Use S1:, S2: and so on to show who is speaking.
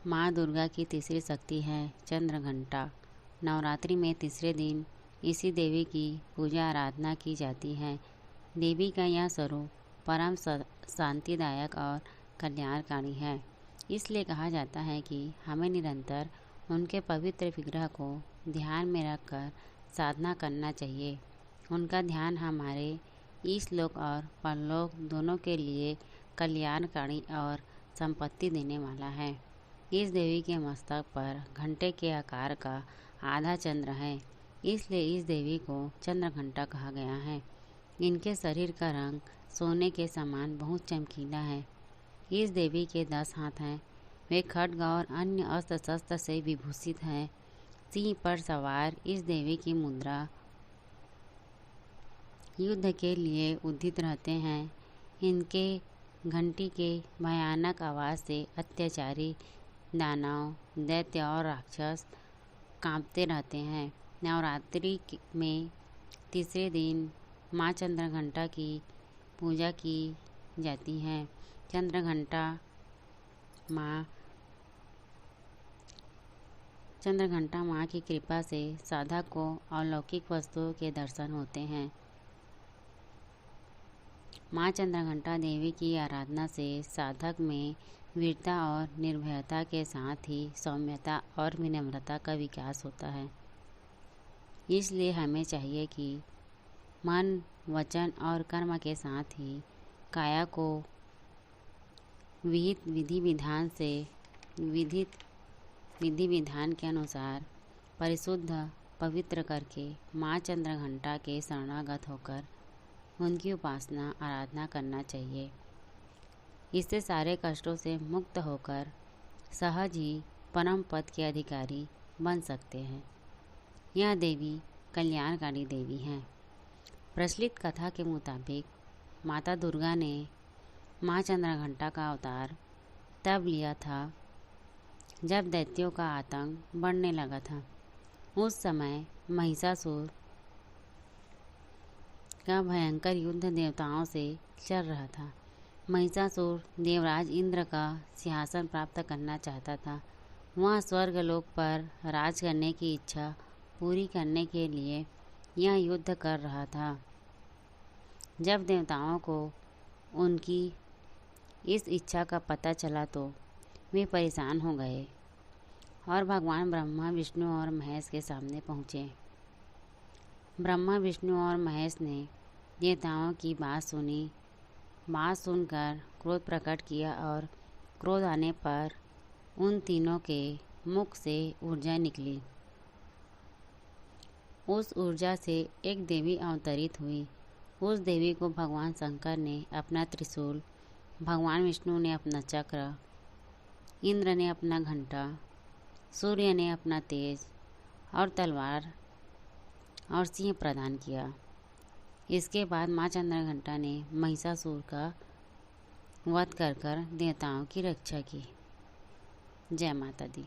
S1: माँ दुर्गा की तीसरी शक्ति है चंद्रघंटा। नवरात्रि में तीसरे दिन इसी देवी की पूजा आराधना की जाती है। देवी का यह स्वरूप परम शांतिदायक और कल्याणकारी है। इसलिए कहा जाता है कि हमें निरंतर उनके पवित्र विग्रह को ध्यान में रखकर साधना करना चाहिए। उनका ध्यान हमारे इस-लोक और परलोक दोनों के लिए कल्याणकारी और संपत्ति देने वाला है। इस देवी के मस्तक पर घंटे के आकार का आधा चंद्र है, इसलिए इस देवी को चंद्रघंटा कहा गया है। इनके शरीर का रंग सोने के समान बहुत चमकीला है। इस देवी के 10 हाथ हैं। वे खड्ग और अन्य अस्त्र शस्त्र से विभूषित हैं। सिंह पर सवार इस देवी की मुद्रा युद्ध के लिए उद्यत रहते हैं। इनके घंटी के भयानक आवाज़ से अत्याचारी दानव, दैत्य और राक्षस कांपते रहते हैं। नवरात्रि में तीसरे दिन माँ चंद्रघंटा की पूजा की जाती है। चंद्रघंटा माँ की कृपा से साधक को अलौकिक वस्तुओं के दर्शन होते हैं। माँ चंद्रघंटा देवी की आराधना से साधक में वीरता और निर्भयता के साथ ही सौम्यता और विनम्रता का विकास होता है। इसलिए हमें चाहिए कि मन, वचन और कर्म के साथ ही काया को विहित विधि विधान के अनुसार परिशुद्ध पवित्र करके माँ चंद्रघंटा के शरणागत होकर उनकी उपासना आराधना करना चाहिए। इससे सारे कष्टों से मुक्त होकर सहज ही परम पद के अधिकारी बन सकते हैं। यह देवी कल्याणकारी देवी हैं। प्रचलित कथा के मुताबिक माता दुर्गा ने माँ चंद्रघंटा का अवतार तब लिया था जब दैत्यों का आतंक बढ़ने लगा था। उस समय महिषासुर का भयंकर युद्ध देवताओं से चल रहा था। महिषासुर देवराज इंद्र का सिंहासन प्राप्त करना चाहता था। वह स्वर्गलोक पर राज करने की इच्छा पूरी करने के लिए यह युद्ध कर रहा था। जब देवताओं को उनकी इस इच्छा का पता चला तो वे परेशान हो गए और भगवान ब्रह्मा, विष्णु और महेश के सामने पहुँचे। ब्रह्मा, विष्णु और महेश ने देवताओं की बात सुनी। बात सुनकर क्रोध प्रकट किया और क्रोध आने पर उन तीनों के मुख से ऊर्जा निकली। उस ऊर्जा से एक देवी अवतरित हुई। उस देवी को भगवान शंकर ने अपना त्रिशूल, भगवान विष्णु ने अपना चक्र, इंद्र ने अपना घंटा, सूर्य ने अपना तेज और तलवार और सिंह प्रदान किया। इसके बाद माँ चंद्रघंटा ने महिषासुर का वध कर देवताओं की रक्षा की। जय माता दी।